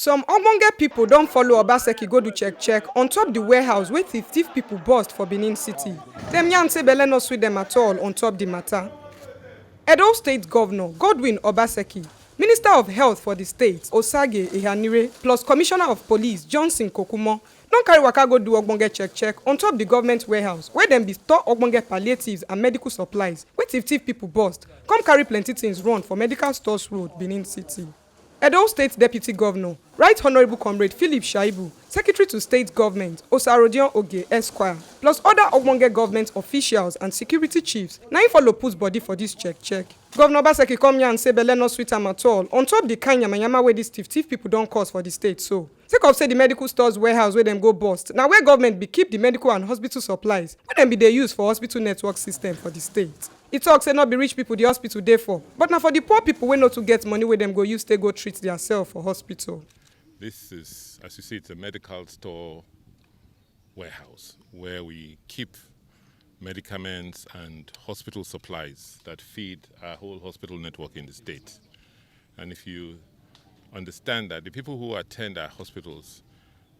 Some Ogbonge people don't follow Obaseki go do check on top the warehouse where thief people burst for Benin City. Dem yarn say belle no sweet them at all on top the matter. Edo State Governor Godwin Obaseki, Minister of Health for the state Osage Ehanire, plus Commissioner of Police Johnson Kokumo don carry waka go do Ogbonge check on top the government warehouse where dem be store Ogbonge palliatives and medical supplies wey thief people burst come carry plenty things run for Medical Stores Road, Benin City. Edo State Deputy Governor, Right Honourable Comrade Philip Shaibu, Secretary to State Government, Osarodion Oge Esquire, plus other Ogbonge government officials and security chiefs, na im follow put body for this check. Governor Obaseki come here and say belle no sweet am at all on top the kind yamayama wey dis thief people don cause for the state so. Sake of say the medical stores warehouse wey dem go burst, na where government be keep the medical and hospital supplies wey dem be dey use for hospital network system for the state. E tok say no be rich people the hospital dey for, but na for the poor people wey no too get money wey dem go use take go treat theirself for hospital. This is, as you see, it's a medical store warehouse where we keep medicaments and hospital supplies that feed our whole hospital network in the state. And if you understand that the people who attend our hospitals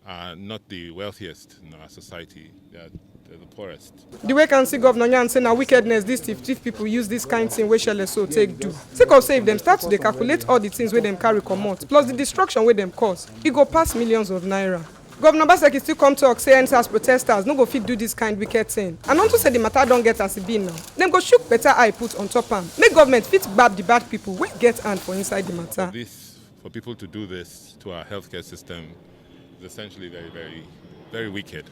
are not the wealthiest in our society, they're the poorest. The way can see Governor Nyan say na wickedness these thief people use this kind thing wey shele so take do. Sake of say if dem start to dey calculate all the things wey dem carry comot plus the destruction wey dem cause, e go pass millions of naira. Governor Obaseki still come talk say NSAS protesters no go fit do this kind wicked thing. And unto say the matter don get as e be now, dem go chook better eye put on top am, make government fit gbab the bad people wey get hand for inside the matter. For people to do this to our healthcare system is essentially very, very, very wicked.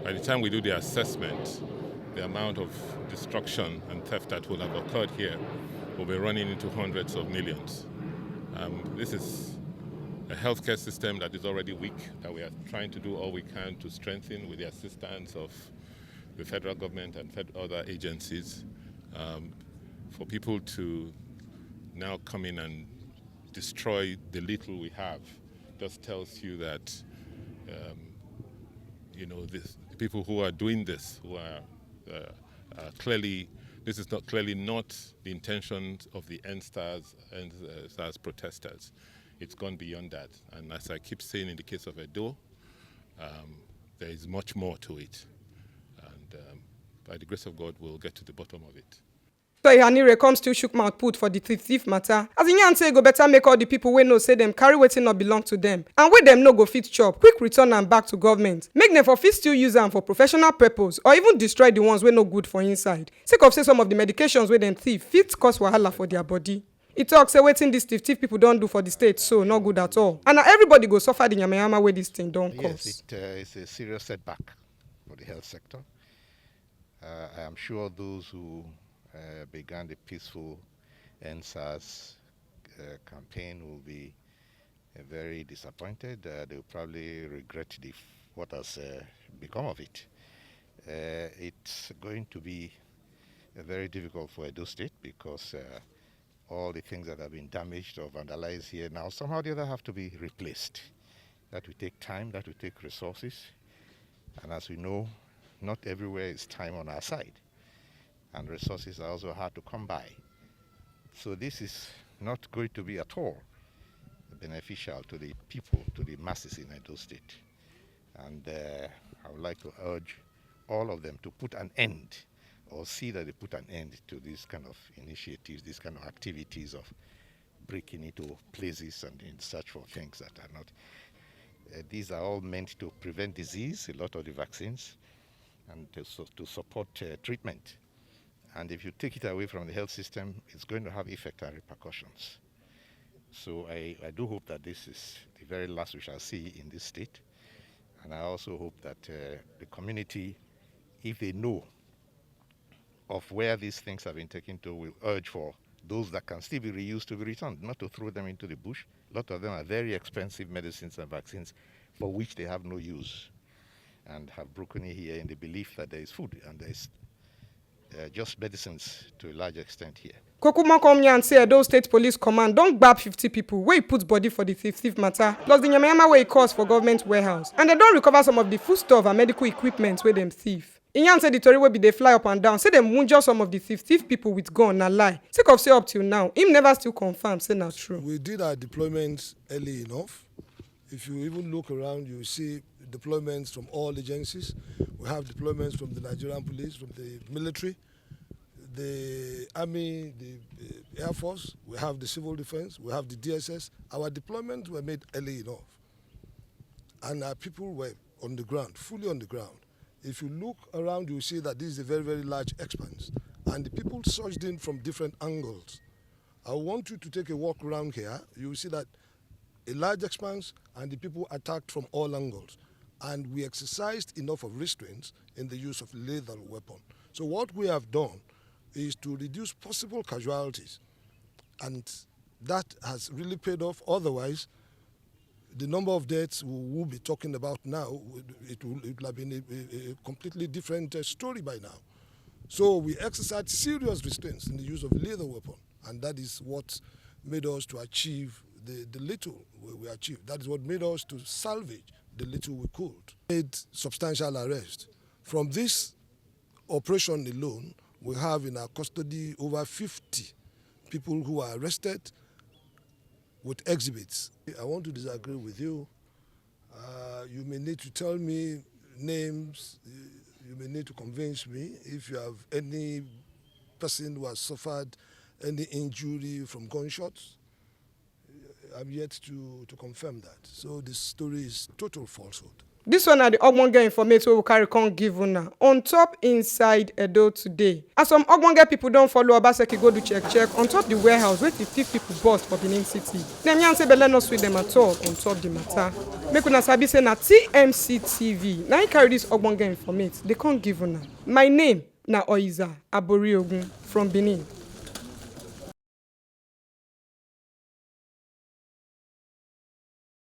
By the time we do the assessment, the amount of destruction and theft that will have occurred here will be running into hundreds of millions. This is a healthcare system that is already weak, that we are trying to do all we can to strengthen with the assistance of the federal government and other agencies. For people to now come in and destroy the little we have just tells you that the people who are doing this, who are clearly, this is not clearly not the intentions of the NSAS protesters. It's gone beyond that. And as I keep saying in the case of Edo, there is much more to it. And by the grace of God, we'll get to the bottom of it. So Ehanire come still shook mouth put for the thief matter. As in yarn say go better make all the people wey know say them carry wetin not belong to them and wey them no go fit chop, quick return am back to government. Make them for fit still use am for professional purpose or even destroy the ones wey no good for inside. Sake of say some of the medications wey them thief fit cause wahala for their body. E talk say wetin these thief people don't do for the state so not good at all. And now everybody go suffer the yamayama wey this thing don't cause. Yes, it's a serious setback for the health sector. I am sure those who began the peaceful NSAS campaign will be very disappointed. They will probably regret what has become of it. It's going to be very difficult for Edo State because all the things that have been damaged or vandalized here now somehow or the other have to be replaced. That will take time, that will take resources. And as we know, not everywhere is time on our side. And resources are also hard to come by. So this is not going to be at all beneficial to the people, to the masses in Edo State. And I would like to urge all of them to put an end, or see that they put an end to these kind of initiatives, these kind of activities of breaking into places and in search for things that are not. These are all meant to prevent disease, a lot of the vaccines, and to support treatment. And if you take it away from the health system, it's going to have effect and repercussions. So I do hope that this is the very last we shall see in this state. And I also hope that the community, if they know of where these things have been taken to, will urge for those that can still be reused to be returned, not to throw them into the bush. A lot of them are very expensive medicines and vaccines for which they have no use and have broken in here in the belief that there is food and there is just medicines to a large extent here. Kokuma come here and say Edo State Police Command don't gbab 50 people where he put body for the thief matter, plus the yamayama where he calls for government warehouse. And they don't recover some of the foodstuff and medical equipment where them thief. e yarn say the tori wey be dey fly up and down say dem wunjure some of the thief people with gun na lie sake of say up till now him never still confirm say na true. We did our deployments early enough. If you even look around, you see deployments from all agencies. We have deployments from the Nigerian police, from the military, the army, the air force. We have the civil defense. We have the DSS. Our deployments were made early enough. And our people were on the ground, fully on the ground. If you look around, you see that this is a very, very large expanse. And the people surged in from different angles. I want you to take a walk around here. You will see that a large expanse and the people attacked from all angles. And we exercised enough of restraints in the use of lethal weapon. So what we have done is to reduce possible casualties. And that has really paid off. Otherwise, the number of deaths we will be talking about now, it will have been a completely different story by now. So we exercised serious restraints in the use of lethal weapon. And that is what made us to achieve the little we achieved. That is what made us to salvage the little we could. Made substantial arrest. From this operation alone, we have in our custody over 50 people who are arrested with exhibits. I want to disagree with you. You may need to tell me names. You may need to convince me if you have any person who has suffered any injury from gunshots. I'm yet to confirm that. So this story is total falsehood. This one are the Ogbonge information wey we carry come give una on top inside Edo today. As some Ogbonge people don't follow Obaseki go do check on top the warehouse where 50 people burst for Benin City. Dem yarn say belle no sweet them at all on top the matter. Make una sabi say na TMC TV. Now I carry this Ogbonge information. They can't give una. My name na Oiza Aboriogun from Benin.